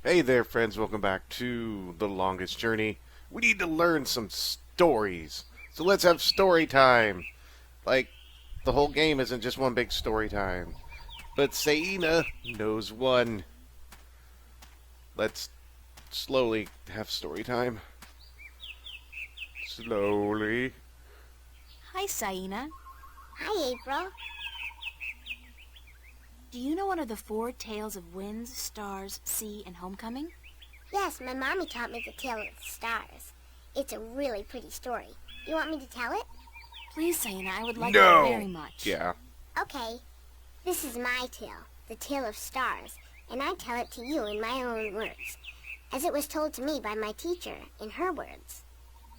Hey there, friends. Welcome back to The Longest Journey. We need to learn some stories. So let's have story time. Like, the whole game isn't just one big story time. But Saina knows one. Let's slowly have story time. Slowly. Hi, Saina. Hi, April. Do you know one of the four tales of winds, stars, sea, and homecoming? Yes, my mommy taught me the tale of the stars. It's a really pretty story. You want me to tell it? Please, Saina, I would like No! it very much. Yeah. Okay. This is my tale, the tale of stars, and I tell it to you in my own words, as it was told to me by my teacher in her words.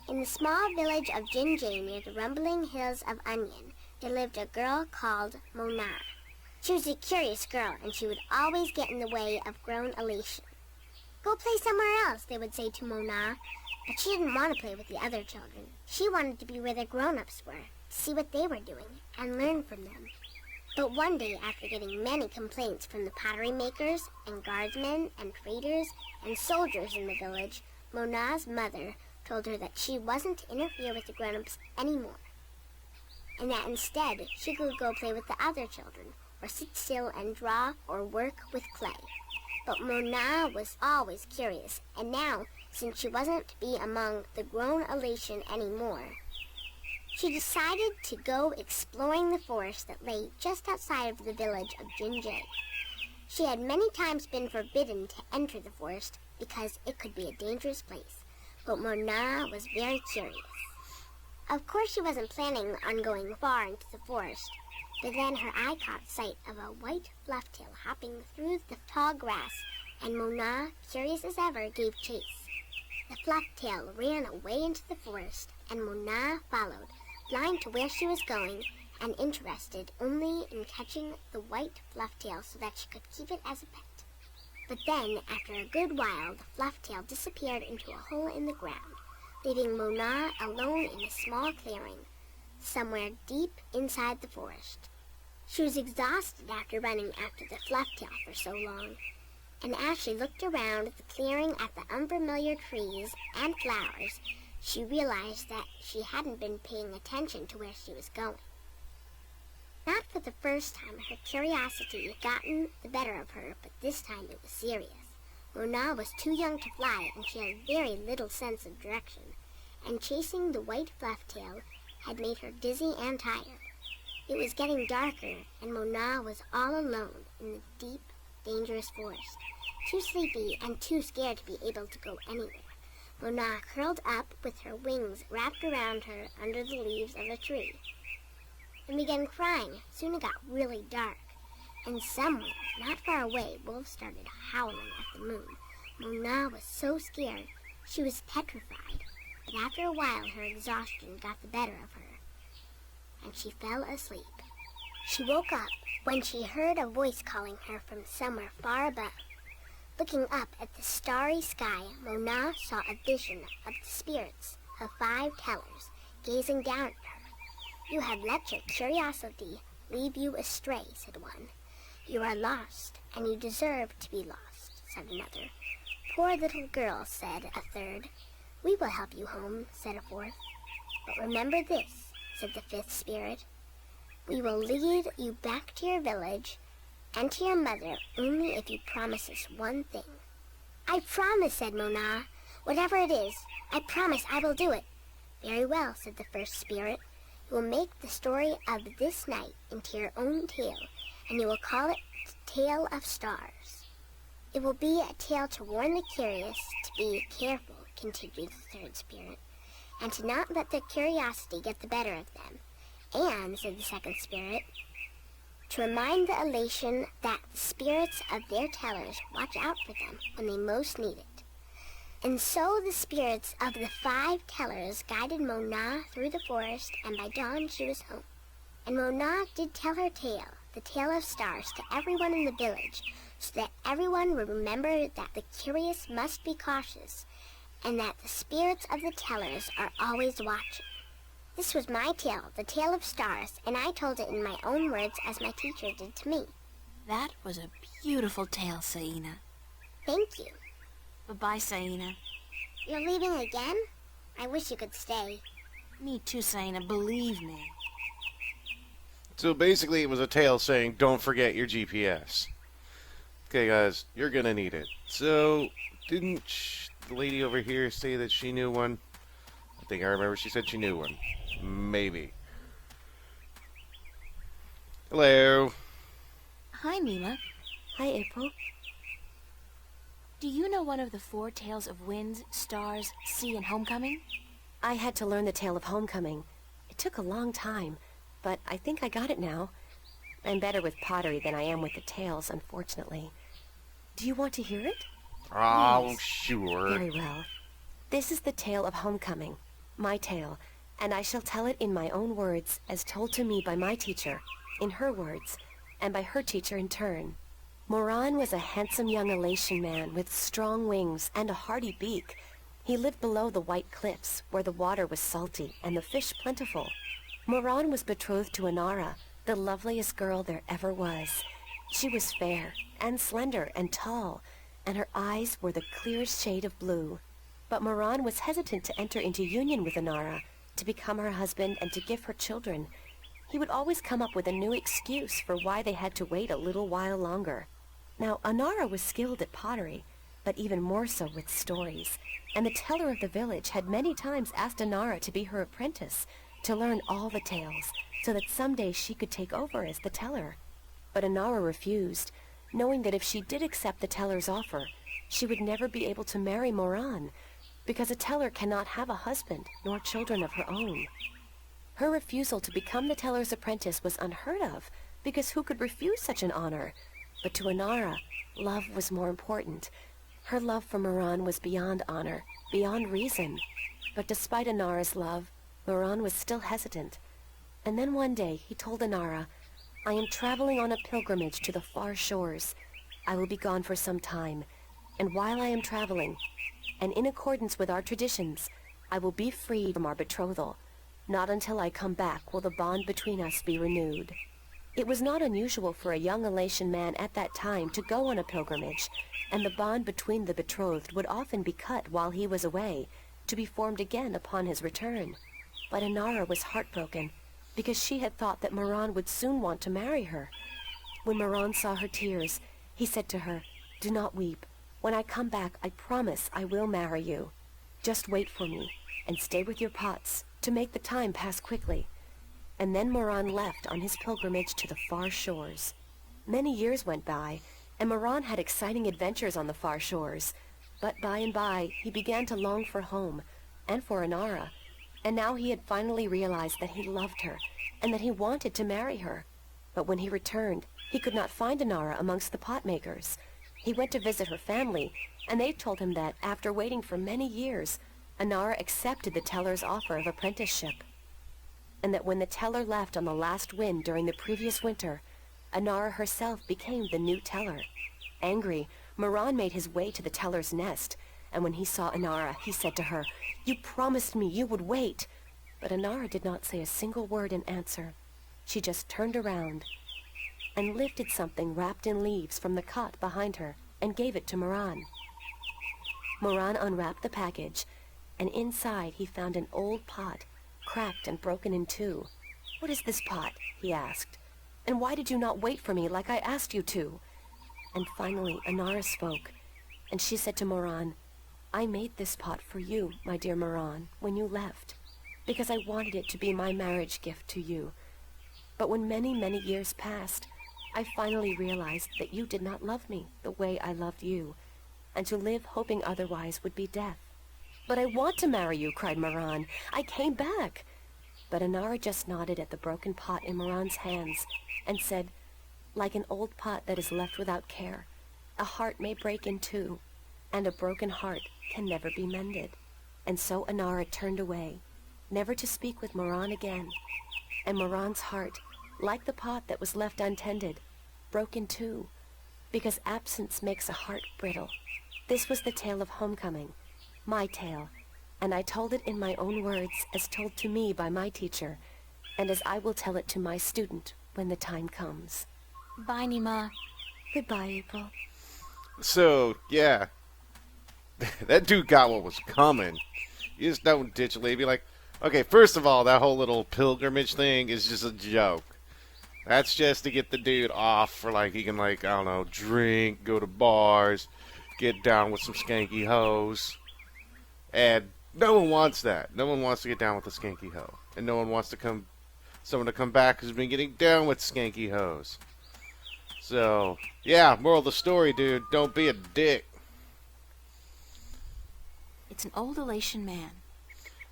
In the small village of Jinjay near the rumbling hills of Onion, there lived a girl called Mona. She was a curious girl, and she would always get in the way of grown Alatien. Go play somewhere else, they would say to Mona, but she didn't want to play with the other children. She wanted to be where the grown-ups were, to see what they were doing, and learn from them. But one day, after getting many complaints from the pottery makers and guardsmen and traders and soldiers in the village, Mona's mother told her that she wasn't to interfere with the grown-ups anymore, and that instead she could go play with the other children, or sit still and draw or work with clay. But Mona was always curious, and now, since she wasn't to be among the grown Alatien anymore, she decided to go exploring the forest that lay just outside of the village of Jinjay. She had many times been forbidden to enter the forest because it could be a dangerous place, but Mona was very curious. Of course she wasn't planning on going far into the forest, but then her eye caught sight of a white flufftail hopping through the tall grass, and Mona, curious as ever, gave chase. The flufftail ran away into the forest, and Mona followed, blind to where she was going, and interested only in catching the white flufftail so that she could keep it as a pet. But then, after a good while, the flufftail disappeared into a hole in the ground, leaving Mona alone in a small clearing, somewhere deep inside the forest. She was exhausted after running after the flufftail for so long, and as she looked around the clearing at the unfamiliar trees and flowers, she realized that she hadn't been paying attention to where she was going. Not for the first time her curiosity had gotten the better of her, but this time it was serious. Mona was too young to fly, and she had very little sense of direction, and chasing the white flufftail had made her dizzy and tired. It was getting darker, and Mona was all alone in the deep, dangerous forest, too sleepy and too scared to be able to go anywhere. Mona curled up with her wings wrapped around her under the leaves of a tree, and began crying. Soon it got really dark, and somewhere, not far away, wolves started howling at the moon. Mona was so scared she was petrified, but after a while her exhaustion got the better of her, and she fell asleep. She woke up when she heard a voice calling her from somewhere far above. Looking up at the starry sky, Mona saw a vision of the spirits of 5 tellers gazing down at her. "You have let your curiosity lead you astray," said one. "You are lost, and you deserve to be lost," said another. "Poor little girl," said a third. "We will help you home," said a fourth. "But remember this," said the 5th spirit. "We will lead you back to your village and to your mother only if you promise us one thing." "I promise," said Mona. "Whatever it is, I promise I will do it." "Very well," said the 1st spirit. "You will make the story of this night into your own tale, and you will call it the Tale of Stars." "It will be a tale to warn the curious to be careful," continued the 3rd spirit, "and to not let their curiosity get the better of them. And," said the 2nd spirit, "to remind the Alatien that the spirits of their tellers watch out for them when they most need it." And so the spirits of the 5 tellers guided Mona through the forest, and by dawn she was home. And Mona did tell her tale, the Tale of Stars, to everyone in the village, so that everyone would remember that the curious must be cautious, and that the spirits of the tellers are always watching. This was my tale, the Tale of Stars, and I told it in my own words as my teacher did to me. That was a beautiful tale, Saina. Thank you. Bye-bye, Saina. You're leaving again? I wish you could stay. Me too, Saina, believe me. So basically, it was a tale saying, don't forget your GPS. Okay, guys, you're gonna need it. So, didn't the lady over here say that she knew one? I think I remember she said she knew one. Maybe. Hello. Hi, Mima. Hi, April. Do you know one of the 4 tales of winds, stars, sea, and homecoming? I had to learn the tale of homecoming. It took a long time, but I think I got it now. I'm better with pottery than I am with the tales, unfortunately. Do you want to hear it? Oh, Yes. sure. Very well. This is the tale of homecoming, my tale, and I shall tell it in my own words, as told to me by my teacher, in her words, and by her teacher in turn. Moran was a handsome young Alatien man with strong wings and a hardy beak. He lived below the white cliffs, where the water was salty and the fish plentiful. Moran was betrothed to Anara, the loveliest girl there ever was. She was fair and slender and tall, and her eyes were the clearest shade of blue. But Moran was hesitant to enter into union with Anara, to become her husband and to give her children. He would always come up with a new excuse for why they had to wait a little while longer. Now, Anara was skilled at pottery, but even more so with stories, and the teller of the village had many times asked Anara to be her apprentice, to learn all the tales, so that someday she could take over as the teller. But Anara refused, knowing that if she did accept the teller's offer, she would never be able to marry Moran, because a teller cannot have a husband nor children of her own. Her refusal to become the teller's apprentice was unheard of, because who could refuse such an honor? But to Anara, love was more important. Her love for Moran was beyond honor, beyond reason. But despite Anara's love, Moran was still hesitant. And then one day he told Anara, "I am traveling on a pilgrimage to the far shores. I will be gone for some time, and while I am traveling, and in accordance with our traditions, I will be freed from our betrothal. Not until I come back will the bond between us be renewed." It was not unusual for a young Alatien man at that time to go on a pilgrimage, and the bond between the betrothed would often be cut while he was away, to be formed again upon his return. But Anara was heartbroken, because she had thought that Moran would soon want to marry her. When Moran saw her tears, he said to her, "Do not weep. When I come back, I promise I will marry you. Just wait for me, and stay with your pots, to make the time pass quickly." And then Moran left on his pilgrimage to the far shores. Many years went by, and Moran had exciting adventures on the far shores. But by and by, he began to long for home, and for Anara. And now he had finally realized that he loved her, and that he wanted to marry her. But when he returned, he could not find Anara amongst the pot makers. He went to visit her family, and they told him that, after waiting for many years, Anara accepted the teller's offer of apprenticeship. And that when the teller left on the last wind during the previous winter, Anara herself became the new teller. Angry, Moran made his way to the teller's nest, and when he saw Anara, he said to her, "You promised me you would wait." But Anara did not say a single word in answer. She just turned around and lifted something wrapped in leaves from the cot behind her and gave it to Moran. Moran unwrapped the package, and inside he found an old pot, cracked and broken in two. "What is this pot?" he asked. "And why did you not wait for me like I asked you to?" And finally Anara spoke, and she said to Moran, "I made this pot for you, my dear Moran, when you left, because I wanted it to be my marriage gift to you. But when many, many years passed, I finally realized that you did not love me the way I loved you, and to live hoping otherwise would be death." "But I want to marry you," cried Moran. "I came back." But Anara just nodded at the broken pot in Moran's hands and said, "Like an old pot that is left without care, a heart may break in two, and a broken heart can never be mended." And so Anara turned away, never to speak with Moran again. And Moran's heart, like the pot that was left untended, broke in two, because absence makes a heart brittle. This was the tale of homecoming, my tale, and I told it in my own words as told to me by my teacher, and as I will tell it to my student when the time comes. Bye, Nima. Goodbye, April. So, yeah. That dude got what was coming. You just don't ditch a lady. Be like, okay, first of all, that whole little pilgrimage thing is just a joke. That's just to get the dude off for, like, he can, like, I don't know, drink, go to bars, get down with some skanky hoes. And no one wants that. No one wants to get down with a skanky hoe. And no one wants someone to come back who's been getting down with skanky hoes. So, yeah, moral of the story, dude, don't be a dick. It's an old Alatien man.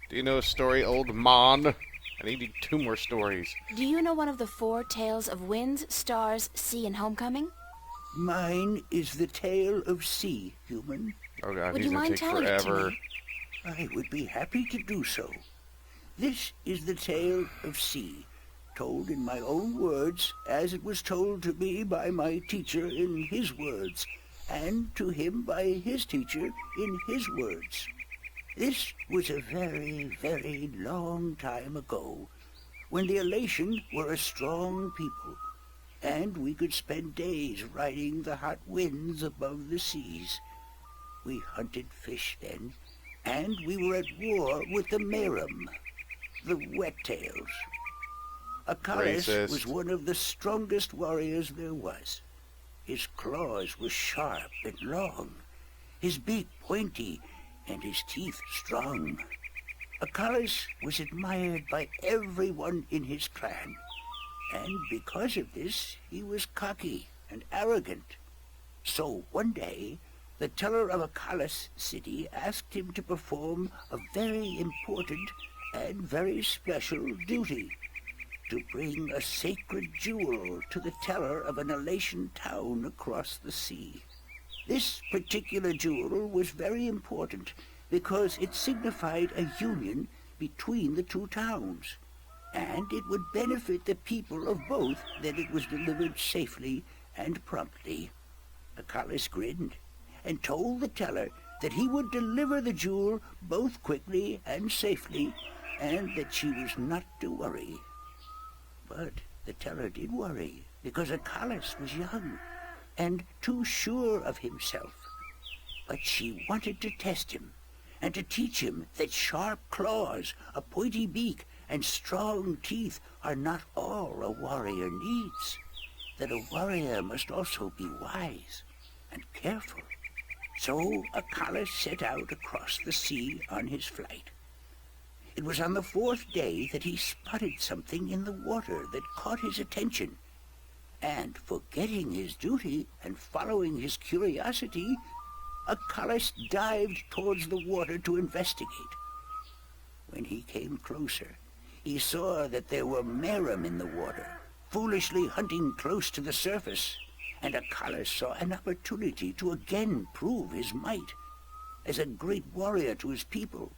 Do you know a story, old mon? I need 2 more stories. Do you know one of the 4 tales of winds, stars, sea, and homecoming? Mine is the tale of sea, human. Oh god, Would he's you gonna mind take telling it to forever. me? I would be happy to do so. This is the tale of sea, told in my own words, as it was told to me by my teacher in his words, and to him by his teacher in his words. This was a very, very long time ago, when the Alatien were a strong people, and we could spend days riding the hot winds above the seas. We hunted fish then, and we were at war with the Merum, the wet-tails. Achilles Racist. was one of the strongest warriors there was. His claws were sharp and long, his beak pointy, and his teeth strong. Achilles was admired by everyone in his clan, and because of this, he was cocky and arrogant. So one day, the teller of Achilles city asked him to perform a very important and very special duty, to bring a sacred jewel to the teller of an Alatien town across the sea. This particular jewel was very important because it signified a union between the 2 towns, and it would benefit the people of both that it was delivered safely and promptly. Achilles grinned and told the teller that he would deliver the jewel both quickly and safely, and that she was not to worry. But the teller did worry, because Achilles was young and too sure of himself. But she wanted to test him, and to teach him that sharp claws, a pointy beak, and strong teeth are not all a warrior needs, that a warrior must also be wise and careful. So Achilles set out across the sea on his flight. It was on the 4th day that he spotted something in the water that caught his attention, and forgetting his duty and following his curiosity, Achilles dived towards the water to investigate. When he came closer, he saw that there were Merum in the water, foolishly hunting close to the surface, and Achilles saw an opportunity to again prove his might as a great warrior to his people,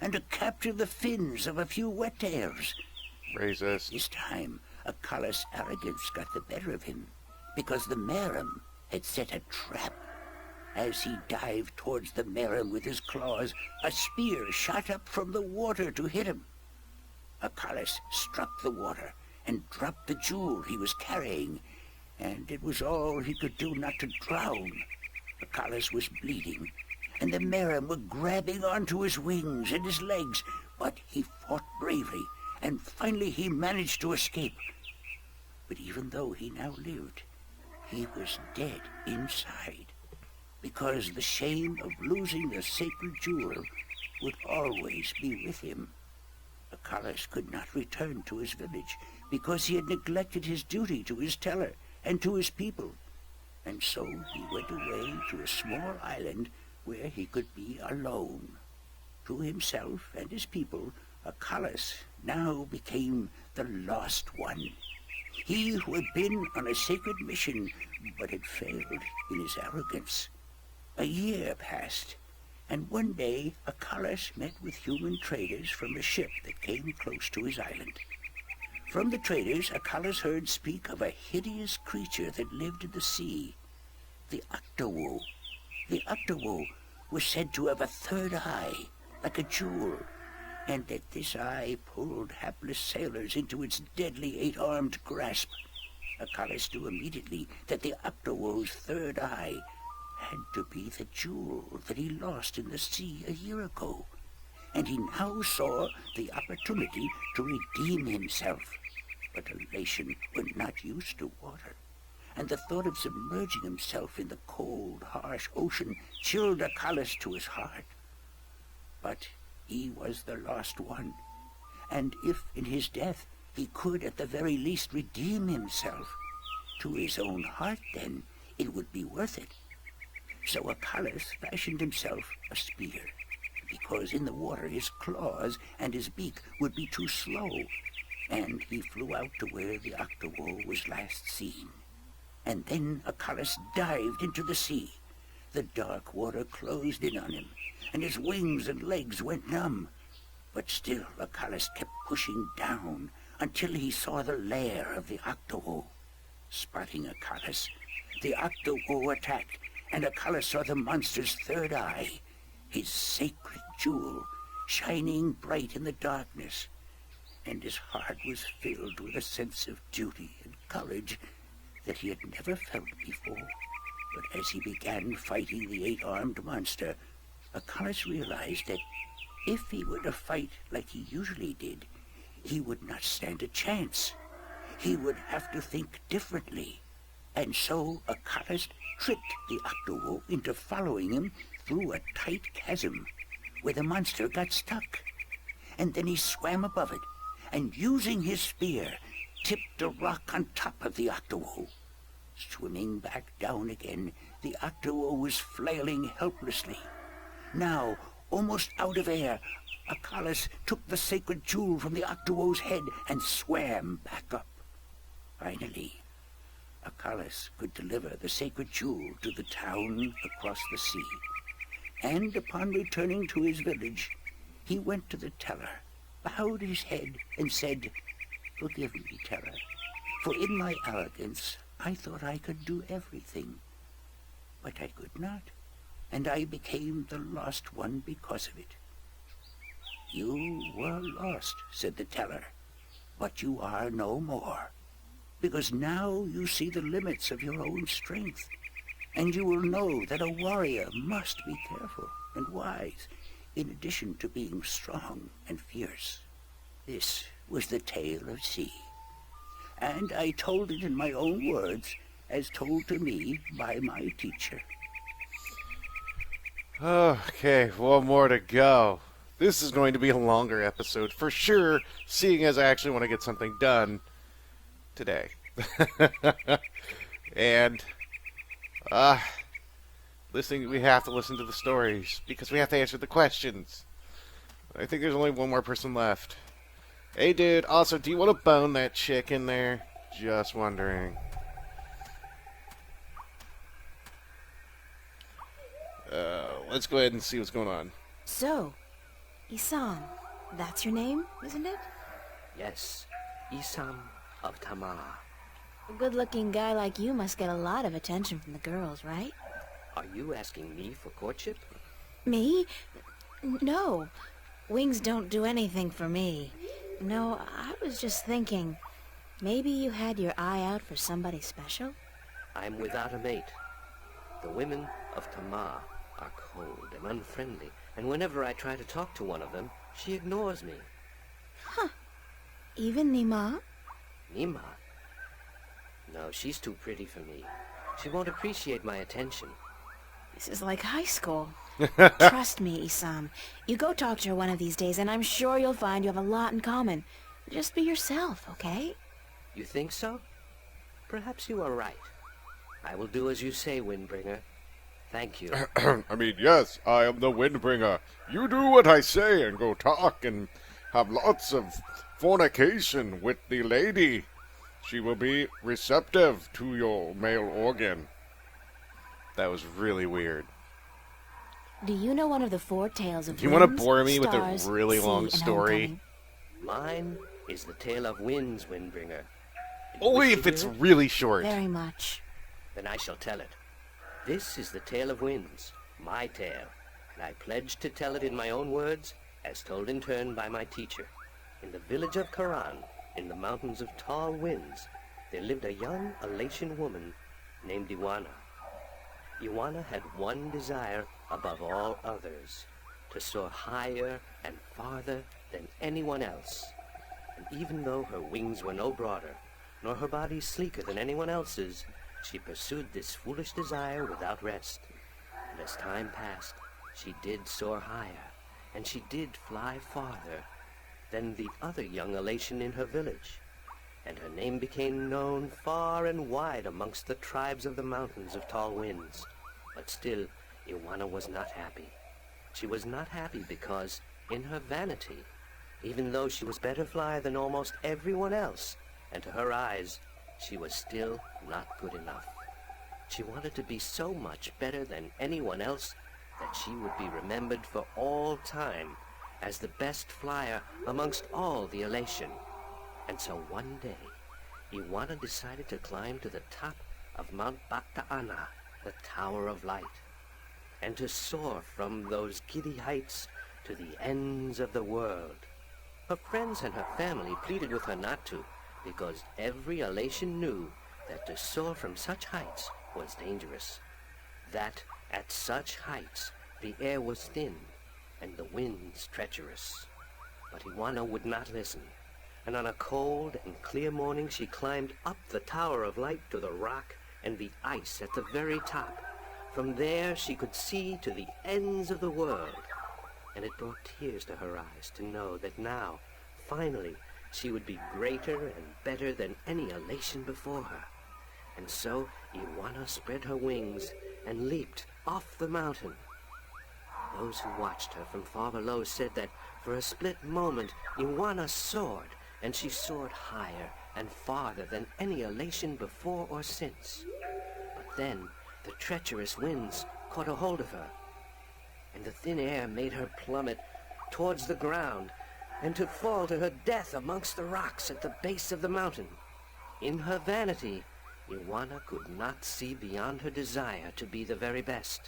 and to capture the fins of a few wet-tails. Racist. This time, Achilles' arrogance got the better of him, because the Merum had set a trap. As he dived towards the Merum with his claws, a spear shot up from the water to hit him. Achilles struck the water and dropped the jewel he was carrying, and it was all he could do not to drown. Achilles was bleeding, and the Merum were grabbing onto his wings and his legs, but he fought bravely, and finally he managed to escape. But even though he now lived, he was dead inside, because the shame of losing the sacred jewel would always be with him. Achilles could not return to his village, because he had neglected his duty to his teller and to his people, and so he went away to a small island where he could be alone. To himself and his people, Achilles now became the lost one. He who had been on a sacred mission, but had failed in his arrogance. A year passed, and one day Achilles met with human traders from a ship that came close to his island. From the traders, Achilles heard speak of a hideous creature that lived in the sea, the Octowoe. The Octowoe was said to have a 3rd eye, like a jewel, and that this eye pulled hapless sailors into its deadly 8-armed grasp. Achilles knew immediately that the Octowoe's 3rd eye had to be the jewel that he lost in the sea a year ago, and he now saw the opportunity to redeem himself. But Alatien was not used to water, and the thought of submerging himself in the cold, harsh ocean chilled Akalus to his heart. But he was the lost one, and if in his death he could at the very least redeem himself, to his own heart then it would be worth it. So Akalus fashioned himself a spear, because in the water his claws and his beak would be too slow, and he flew out to where the octowoe was last seen. And then Akalus dived into the sea. The dark water closed in on him, and his wings and legs went numb. But still Akalus kept pushing down until he saw the lair of the octowoe. Spotting Akalus, the octowoe attacked, and Akalus saw the monster's third eye, his sacred jewel, shining bright in the darkness. And his heart was filled with a sense of duty and courage that he had never felt before. But as he began fighting the eight-armed monster, Akalus realized that if he were to fight like he usually did, he would not stand a chance. He would have to think differently. And so Akalus tricked the octowoe into following him through a tight chasm where the monster got stuck. And then he swam above it, and using his spear, tipped a rock on top of the octowoe. Swimming back down again, the octowoe was flailing helplessly. Now, almost out of air, Akalus took the sacred jewel from the octowoe's head and swam back up. Finally, Akalus could deliver the sacred jewel to the town across the sea. And upon returning to his village, he went to the teller, bowed his head, and said, "Forgive me, teller, for in my arrogance I thought I could do everything. But I could not, and I became the lost one because of it." "You were lost," said the teller, "but you are no more, because now you see the limits of your own strength, and you will know that a warrior must be careful and wise, in addition to being strong and fierce." This was the tale of sea, and I told it in my own words, as told to me by my teacher. Okay, one more to go. This is going to be a longer episode for sure, seeing as I actually want to get something done today. And we have to listen to the stories because we have to answer the questions. I think there's only one more person left. Hey dude, also, do you want to bone that chick in there? Just wondering. Let's go ahead and see what's going on. So, Isam, that's your name, isn't it? Yes, Isam of Tamar. A good-looking guy like you must get a lot of attention from the girls, right? Are you asking me for courtship? Me? No. Wings don't do anything for me. No, I was just thinking, maybe you had your eye out for somebody special? I'm without a mate. The women of Tamar are cold and unfriendly, and whenever I try to talk to one of them, she ignores me. Huh. Even Nima? Nima? No, she's too pretty for me. She won't appreciate my attention. This is like high school. Trust me, Isam. You go talk to her one of these days, and I'm sure you'll find you have a lot in common. Just be yourself, okay? You think so? Perhaps you are right. I will do as you say, Windbringer. Thank you. I mean, yes, I am the Windbringer. You do what I say and go talk and have lots of fornication with the lady. She will be receptive to your male organ. That was really weird. Do you know one of the four tales of Do you want to winds, bore me with stars, a really sea, long and story? homecoming? Mine is the tale of winds, Windbringer. Only Wish if to it's hear it? really short. Very much. Then I shall tell it. This is the tale of winds, my tale, and I pledge to tell it in my own words, as told in turn by my teacher. In the village of Karan, in the mountains of tall winds, there lived a young Alatien woman named Iwana. Ioana had one desire above all others, to soar higher and farther than anyone else. And even though her wings were no broader, nor her body sleeker than anyone else's, she pursued this foolish desire without rest. And as time passed, she did soar higher, and she did fly farther than the other young Alatien in her village. And her name became known far and wide amongst the tribes of the mountains of tall winds. But still, Ioana was not happy. She was not happy because, in her vanity, even though she was better flyer than almost everyone else, and to her eyes, she was still not good enough. She wanted to be so much better than anyone else that she would be remembered for all time as the best flyer amongst all the Alatien. And so one day, Ioana decided to climb to the top of Mount Bakta'ana, the Tower of Light, and to soar from those giddy heights to the ends of the world. Her friends and her family pleaded with her not to, because every Alatien knew that to soar from such heights was dangerous, that at such heights the air was thin and the winds treacherous. But Ioana would not listen, and on a cold and clear morning she climbed up the Tower of Light to the rock and the ice at the very top. From there she could see to the ends of the world, and it brought tears to her eyes to know that now, finally, she would be greater and better than any Alatien before her. And so Ioana spread her wings and leaped off the mountain. Those who watched her from far below said that for a split moment Ioana soared, and she soared higher and farther than any Alatien before or since. But then the treacherous winds caught a hold of her, and the thin air made her plummet towards the ground, and to fall to her death amongst the rocks at the base of the mountain. In her vanity, Ioana could not see beyond her desire to be the very best.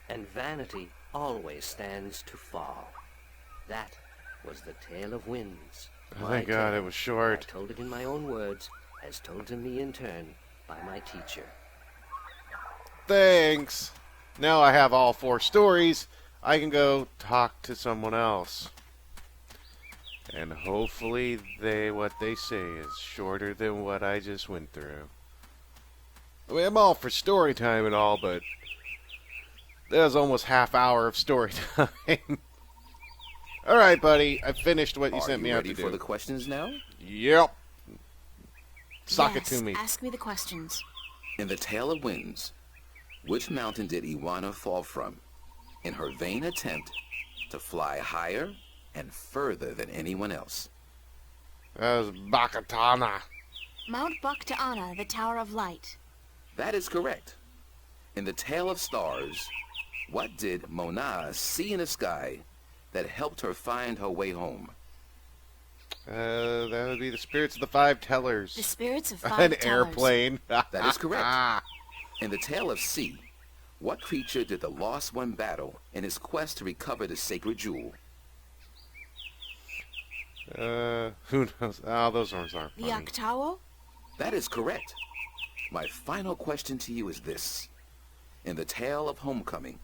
And vanity always stands to fall. That was the tale of winds. Oh, thank God tale. it was short. I told it in my own words, as told to me in turn by my teacher. Thanks. Now I have all 4 stories. I can go talk to someone else. And hopefully what they say is shorter than what I just went through. I mean, I'm all for story time and all, but that was almost half hour of story time. All right, buddy. I finished what you sent me out to do. Are you ready for the questions now? Yep. Sock it Yes, to me. ask me the questions. In the Tale of Winds, which mountain did Ioana fall from in her vain attempt to fly higher and further than anyone else? That was Bakatana. Mount Bakta'ana, the Tower of Light. That is correct. In the Tale of Stars, what did Mona see in the sky that helped her find her way home? That would be the spirits of the 5 tellers. The spirits of 5 An tellers. airplane. That is correct. In the Tale of Sea, what creature did the Lost One battle in his quest to recover the sacred jewel? Who knows? Oh, those ones aren't The funny. Octawo? That is correct. My final question to you is this. In the Tale of Homecoming,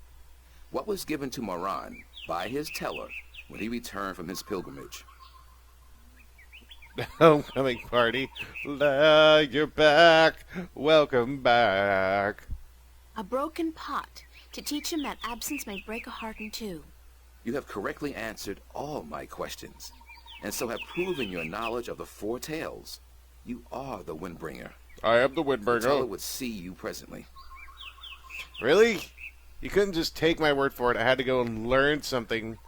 what was given to Moran by his teller when he returned from his pilgrimage? Homecoming party. You're back. Welcome back. A broken pot, to teach him that absence may break a heart in 2. You have correctly answered all my questions, and so have proven your knowledge of the 4 tales. You are the Windbringer. I am the The teller Windbringer. would see you presently. Really? You couldn't just take my word for it. I had to go and learn something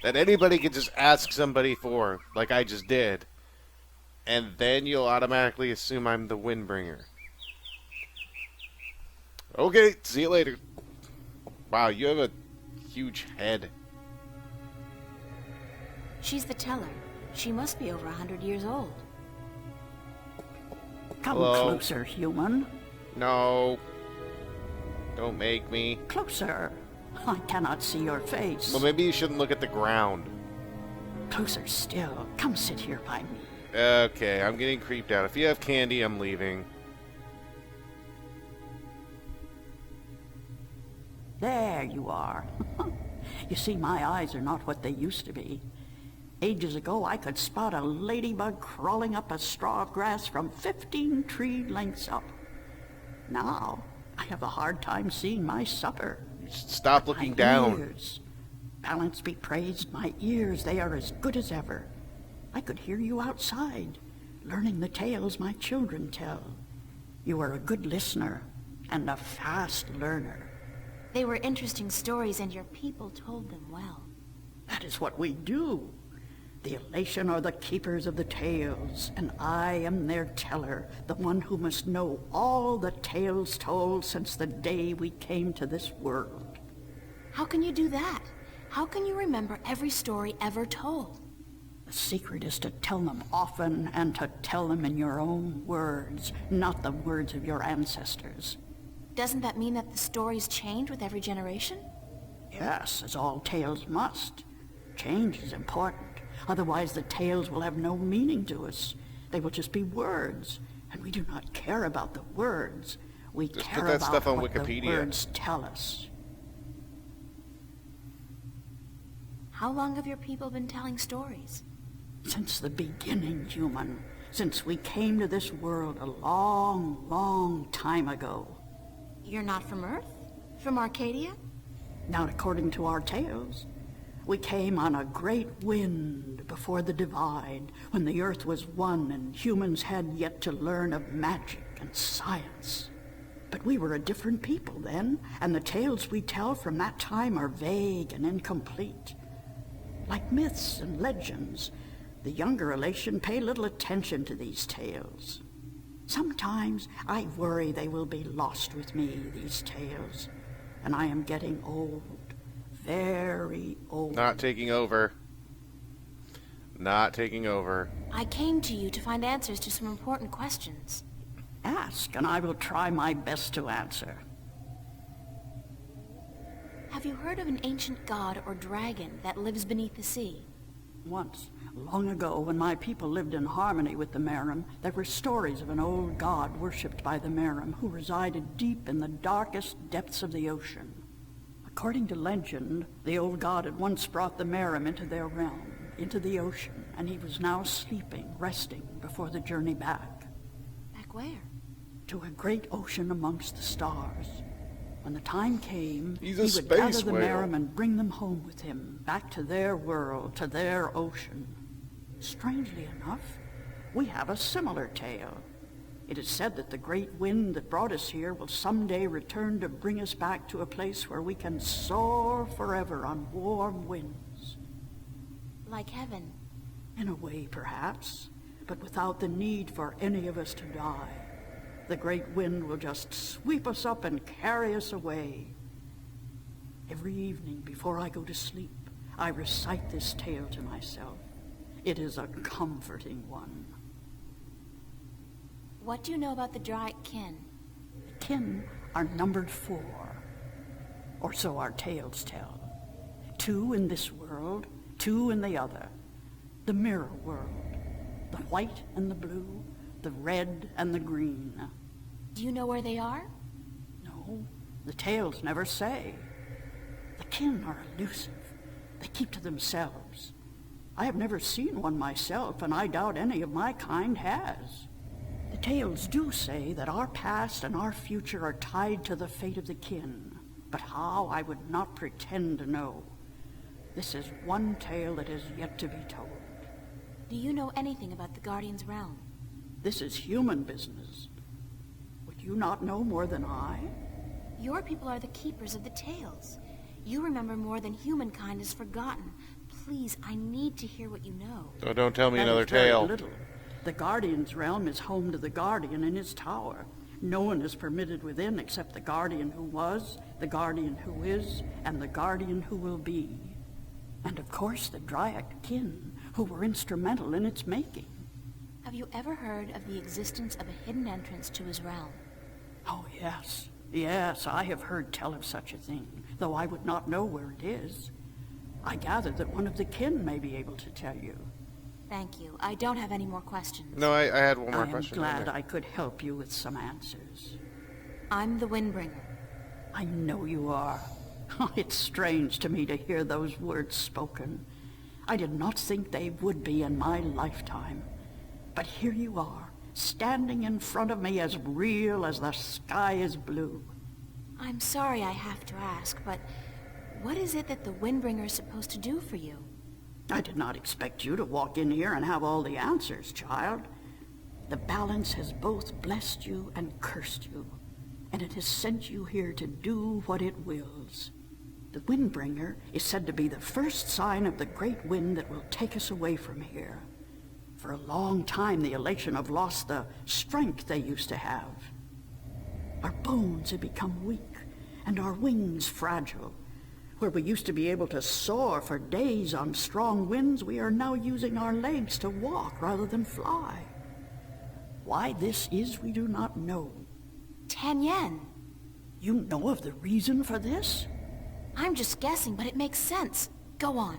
that anybody could just ask somebody for, like I just did. And then you'll automatically assume I'm the Windbringer. Okay, see you later. Wow, you have a huge head. She's the teller. She must be over 100 years old. Come Hello? closer, human. No. Don't make me. Closer. I cannot see your face. Well, maybe you shouldn't look at the ground. Closer still. Come sit here by me. Okay, I'm getting creeped out. If you have candy, I'm leaving. There you are. You see, my eyes are not what they used to be. Ages ago, I could spot a ladybug crawling up a straw of grass from 15 tree lengths up. Now, I have a hard time seeing my supper. Stop looking My down. ears. Balance be praised, my ears, they are as good as ever. I could hear you outside, learning the tales my children tell. You are a good listener and a fast learner. They were interesting stories, and your people told them well. That is what we do. The Alatien are the keepers of the tales, and I am their teller, the one who must know all the tales told since the day we came to this world. How can you do that? How can you remember every story ever told? The secret is to tell them often and to tell them in your own words, not the words of your ancestors. Doesn't that mean that the stories change with every generation? Yes, as all tales must. Change is important. Otherwise the tales will have no meaning to us. They will just be words, and we do not care about the words. We Just care put that about stuff on what Wikipedia. the words tell us. How long have your people been telling stories? Since the beginning, human. Since we came to this world a long, long time ago. You're not from Earth? From Arcadia? Not according to our tales. We came on a great wind before the divide, when the earth was one and humans had yet to learn of magic and science. But we were a different people then, and the tales we tell from that time are vague and incomplete. Like myths and legends, the younger Alatien pay little attention to these tales. Sometimes I worry they will be lost with me, these tales, and I am getting old. Very old. Not taking over. Not taking over. I came to you to find answers to some important questions. Ask, and I will try my best to answer. Have you heard of an ancient god or dragon that lives beneath the sea? Once, long ago, when my people lived in harmony with the Merim, there were stories of an old god worshipped by the Merim who resided deep in the darkest depths of the ocean. According to legend, the old god had once brought the Merim into their realm, into the ocean, and he was now sleeping, resting before the journey back. Back where? To a great ocean amongst the stars. When the time came, He's he a would space gather the whale. Merim and bring them home with him, back to their world, to their ocean. Strangely enough, we have a similar tale. It is said that the great wind that brought us here will someday return to bring us back to a place where we can soar forever on warm winds. Like heaven. In a way, perhaps, but without the need for any of us to die. The great wind will just sweep us up and carry us away. Every evening before I go to sleep, I recite this tale to myself. It is a comforting one. What do you know about the Dryac kin? The kin are numbered 4, or so our tales tell. 2 in this world, 2 in the other. The mirror world, the white and the blue, the red and the green. Do you know where they are? No, the tales never say. The kin are elusive. They keep to themselves. I have never seen one myself, and I doubt any of my kind has. The tales do say that our past and our future are tied to the fate of the kin, but how I would not pretend to know. This is one tale that is yet to be told. Do you know anything about the Guardian's realm? This is human business. Would you not know more than I? Your people are the keepers of the tales. You remember more than humankind has forgotten. Please, I need to hear what you know. Oh, don't tell me That another is very tale. little. The Guardian's realm is home to the Guardian in his tower. No one is permitted within except the Guardian who was, the Guardian who is, and the Guardian who will be. And of course the Dryac kin, who were instrumental in its making. Have you ever heard of the existence of a hidden entrance to his realm? Oh, yes. Yes, I have heard tell of such a thing, though I would not know where it is. I gather that one of the kin may be able to tell you. Thank you. I don't have any more questions. No, I had one more I am question. glad I could help you with some answers. I'm the Windbringer. I know you are. It's strange to me to hear those words spoken. I did not think they would be in my lifetime. But here you are, standing in front of me as real as the sky is blue. I'm sorry I have to ask, but what is it that the Windbringer is supposed to do for you? I did not expect you to walk in here and have all the answers, child. The balance has both blessed you and cursed you, and it has sent you here to do what it wills. The Windbringer is said to be the first sign of the great wind that will take us away from here. For a long time, the Alatien have lost the strength they used to have. Our bones have become weak, and our wings fragile. Where we used to be able to soar for days on strong winds, we are now using our legs to walk rather than fly. Why this is, we do not know. Tan Yen. You know of the reason for this? I'm just guessing, but it makes sense. Go on.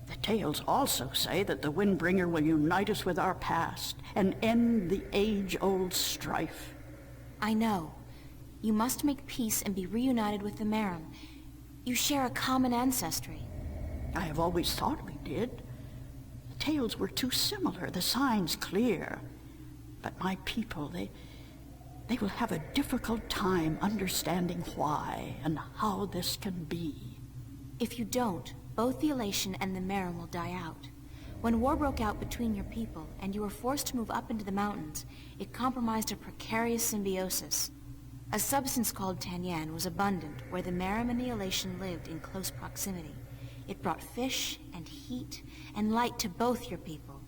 The tales also say that the Windbringer will unite us with our past and end the age-old strife. I know. You must make peace and be reunited with the Merim. You share a common ancestry. I have always thought we did. The tales were too similar, the signs clear. But my people, they will have a difficult time understanding why and how this can be. If you don't, both the Alatien and the Merim will die out. When war broke out between your people and you were forced to move up into the mountains, it compromised a precarious symbiosis. A substance called Tan Yen was abundant where the Merim and the Alatien lived in close proximity. It brought fish and heat and light to both your people.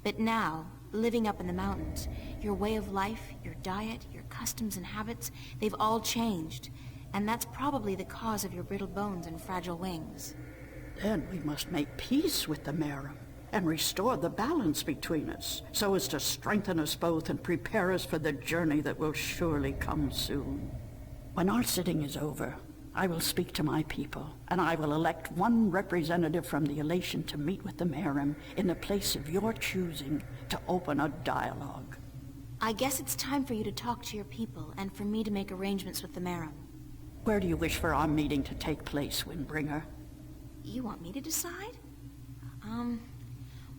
But now, living up in the mountains, your way of life, your diet, your customs and habits, they've all changed. And that's probably the cause of your brittle bones and fragile wings. Then we must make peace with the Merim and restore the balance between us, so as to strengthen us both and prepare us for the journey that will surely come soon. When our sitting is over, I will speak to my people, and I will elect one representative from the Alatien to meet with the Merim in the place of your choosing to open a dialogue. I guess it's time for you to talk to your people and for me to make arrangements with the Merim. Where do you wish for our meeting to take place, Windbringer? You want me to decide?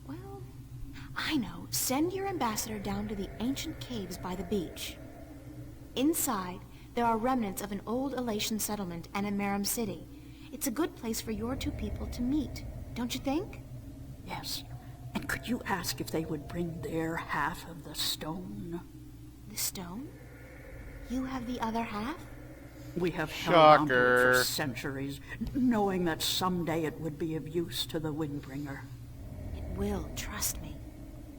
Well, I know. Send your ambassador down to the ancient caves by the beach. Inside, there are remnants of an old Alatien settlement and a Merim city. It's a good place for your two people to meet, don't you think? Yes. And could you ask if they would bring their half of the stone? The stone? You have the other half? We have held on to it Shocker. for centuries, knowing that someday it would be of use to the Windbringer. It will, trust me.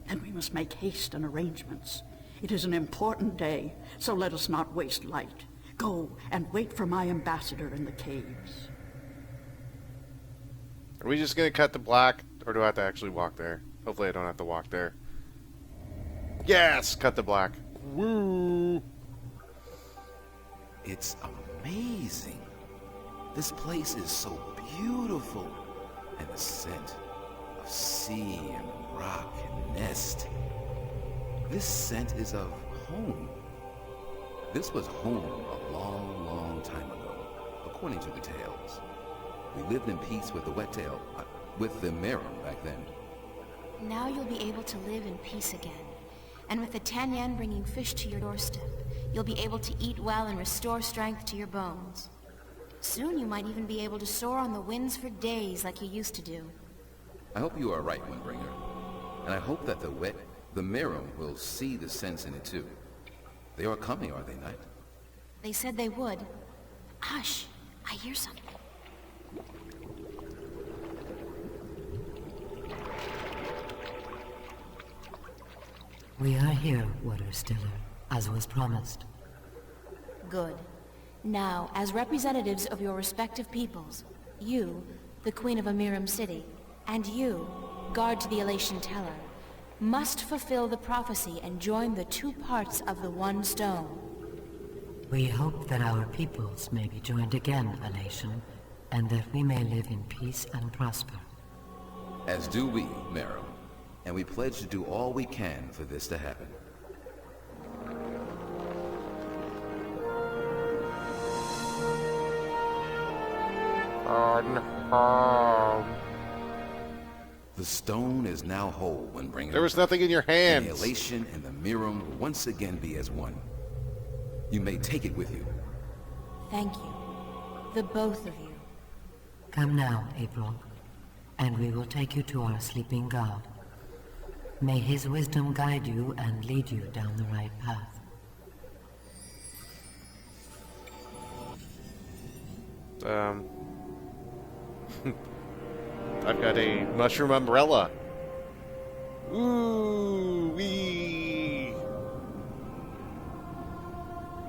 Then we must make haste and arrangements. It is an important day, so let us not waste light. Go and wait for my ambassador in the caves. Are we just gonna cut the black, or do I have to actually walk there? Hopefully I don't have to walk there. Yes! Cut the black. Woo! It's amazing. This place is so beautiful. And the scent of sea and rock and nest. This scent is of home. This was home a long, long time ago, according to the tales. We lived in peace with the with the Merim back then. Now you'll be able to live in peace again. And with the Tan Yen bringing fish to your doorstep, you'll be able to eat well and restore strength to your bones. Soon you might even be able to soar on the winds for days like you used to do. I hope you are right, Windbringer. And I hope that the Merim will see the sense in it too. They are coming, are they not? They said they would. Hush, I hear something. We are here, Water Stiller, as was promised. Good. Now, as representatives of your respective peoples, you, the Queen of a Merim city, and you, guard to the Alatien Teller, must fulfill the prophecy and join the two parts of the one stone. We hope that our peoples may be joined again, Alatien, and that we may live in peace and prosper. As do we, Merim. And we pledge to do all we can for this to happen. unharmed. The stone is now whole, Windbringer. There was nothing in your And hands. the Alation and the Mirum will once again be as one. You may take it with you. Thank you. The both of you. Come now, April, and we will take you to our sleeping god. May his wisdom guide you and lead you down the right path. I've got a mushroom umbrella. Ooh, wee.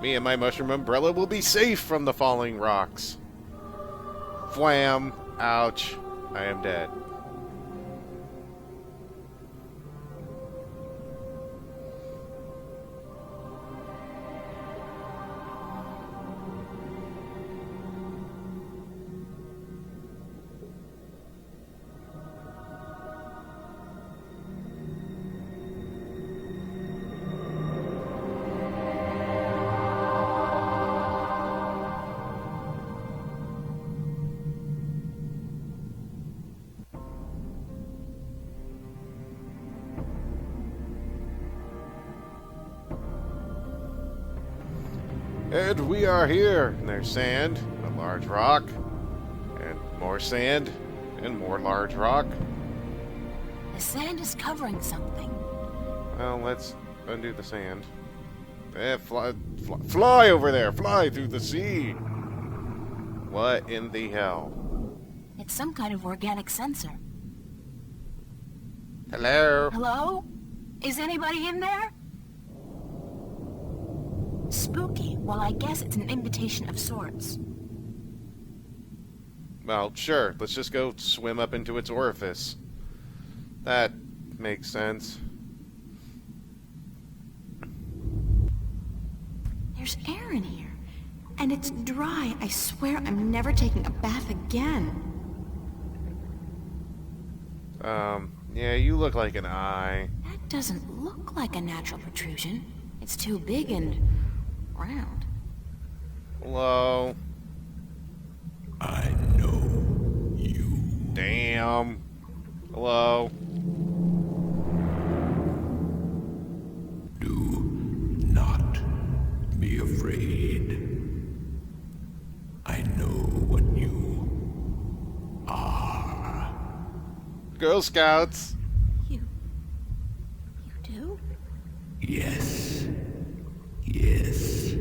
Me and my mushroom umbrella will be safe from the falling rocks. Flam. Ouch. I am dead. And we are here. And there's sand, a large rock, and more sand, and more large rock. The sand is covering something. Well, let's undo the sand. Fly over there! Fly through the sea! What in the hell? It's some kind of organic sensor. Hello? Hello? Is anybody in there? Spooky. Well, I guess it's an invitation of sorts. Well, sure. Let's just go swim up into its orifice. That makes sense. There's air in here. And it's dry. I swear I'm never taking a bath again. Yeah, you look like an eye. That doesn't look like a natural protrusion. It's too big and round. Hello? I know you. Damn. Hello? Do not be afraid. I know what you are. Girl Scouts. You do? Yes. Yes.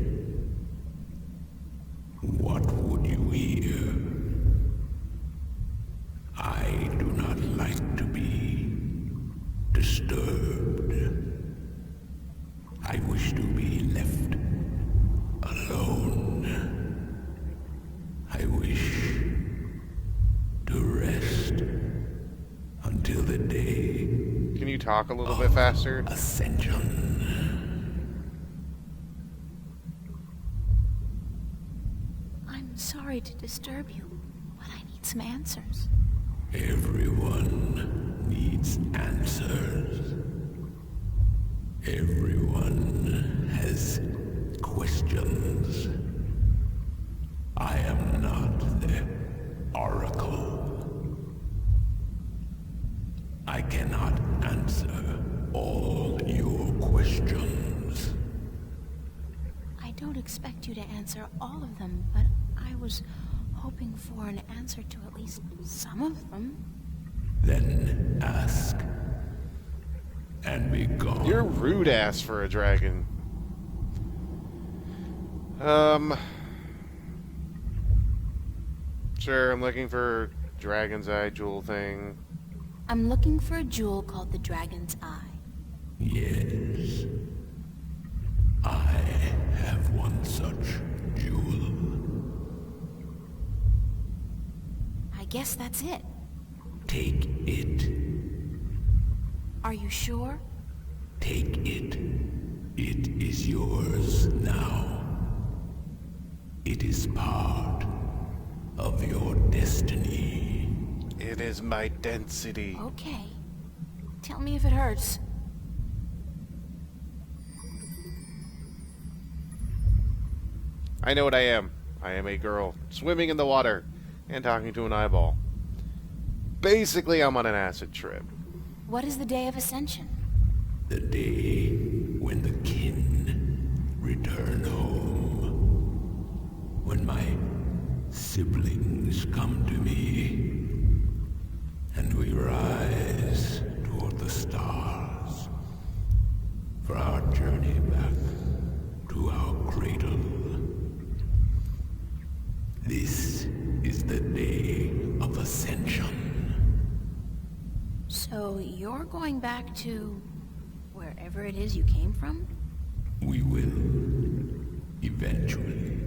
What would you hear? I do not like to be disturbed. I wish to be left alone. I wish to rest until the day Can you talk a little bit faster? ascension. I'm sorry to disturb you, but I need some answers. Everyone needs answers. Everyone has questions. I am not the oracle. I cannot answer all your questions. I don't expect you to answer all of them, but I was hoping for an answer to at least some of them. Then ask and be gone. You're rude ass for a dragon. Sure, I'm looking for Dragon's Eye jewel thing. I'm looking for a jewel called the Dragon's Eye. Yes. I have one such jewel. I guess that's it. Take it. Are you sure? Take it. It is yours now. It is part of your destiny. It is my density. Okay. Tell me if it hurts. I know what I am. I am a girl swimming in the water. and talking to an eyeball. Basically, I'm on an acid trip. What is the Day of Ascension? The day when the kin return home. When my siblings come to me, and we rise toward the stars for our journey back to our cradle. This is the Day of Ascension. So you're going back to wherever it is you came from? We will, eventually,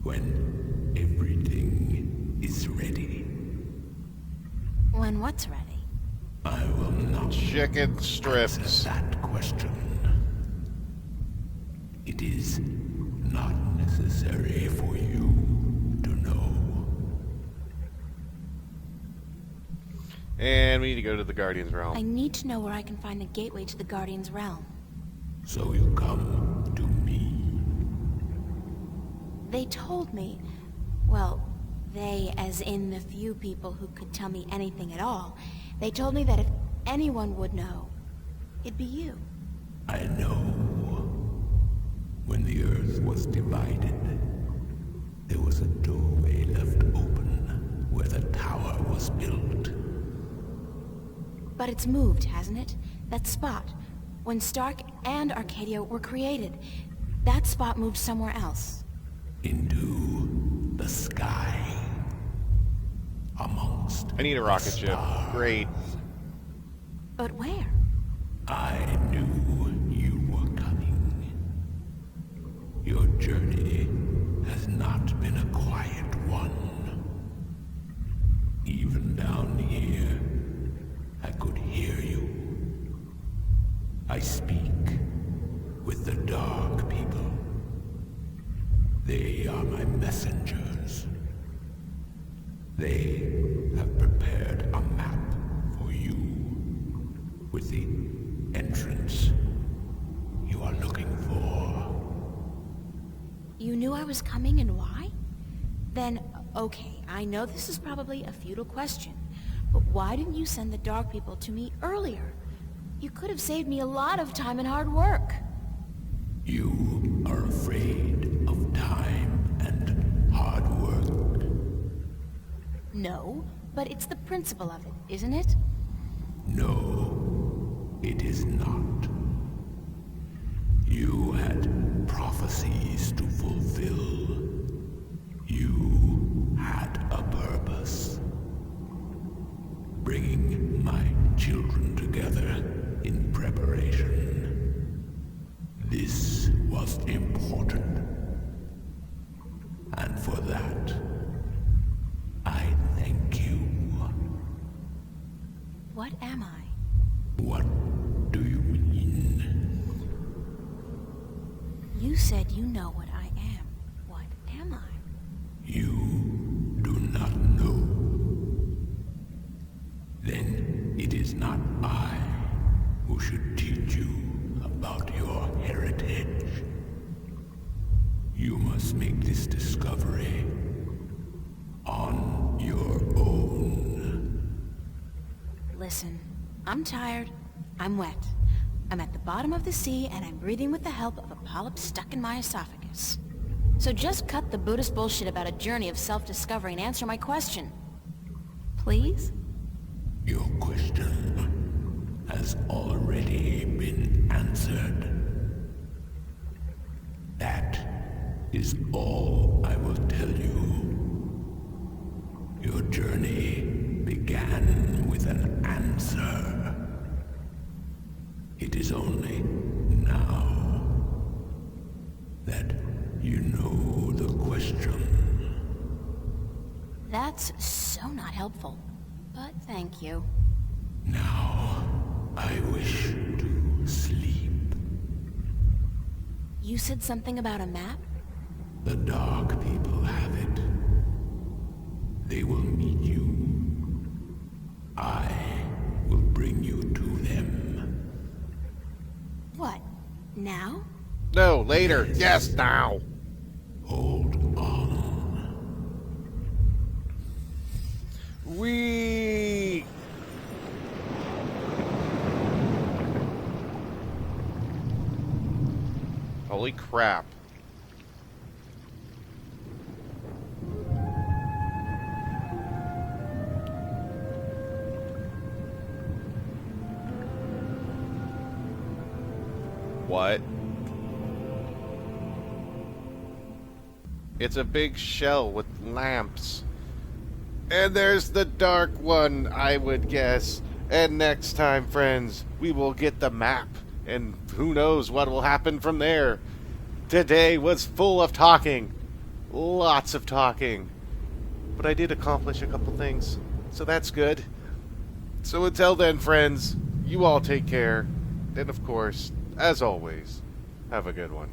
when everything is ready. When what's ready? I will not Chicken answer strips. that question. It is not necessary for you to know. And we need to go to the Guardian's I realm. need to know where I can find the gateway to the Guardian's realm. So you come to me. They told me, well, they as in the few people who could tell me anything at all, they told me that if anyone would know, it'd be you. I know. When the earth was divided, there was a doorway left open where the tower was built. But it's moved, hasn't it? That spot. When Stark and Arcadia were created, that spot moved somewhere else. Into the sky. Amongst I need a rocket ship. stars. Great. But where? I knew you were coming. Your journey has not been a quiet one. Even down here, I could hear you. I speak with the Dark People. They are my messengers. They have prepared a map for you with the entrance you are looking for. You knew I was coming and why? Then, okay, I know this is probably a futile question, but why didn't you send the Dark People to me earlier? You could have saved me a lot of time and hard work. You are afraid of time and hard work. No, but it's the principle of it, isn't it? No, it is not. You had prophecies to fulfill. You had a purpose. Bringing my children together in preparation. This was important. And for that, I thank you. What am I? What do you mean? You said you know what I am. What am I? You do not know. Then it is not I who should teach you about your heritage. You must make this discovery on your own. Listen, I'm tired. I'm wet. I'm at the bottom of the sea, and I'm breathing with the help of a polyp stuck in my esophagus. So just cut the Buddhist bullshit about a journey of self-discovery and answer my question. Please? Your question has already been answered. That is all I will tell you. Your journey began with an answer. It is only now that you know the question. That's so not helpful. But thank you. Now, I wish to sleep. You said something about a map? The Dark People have it. They will meet you. I will bring you to them. What? Now? No, later. Yes, now. Hold on. Whee! Holy crap. What? It's a big shell with lamps. And there's the dark one, I would guess. And next time, friends, we will get the map. And who knows what will happen from there. Today was full of talking. Lots of talking. But I did accomplish a couple things. So that's good. So until then, friends, you all take care. And of course, as always, have a good one.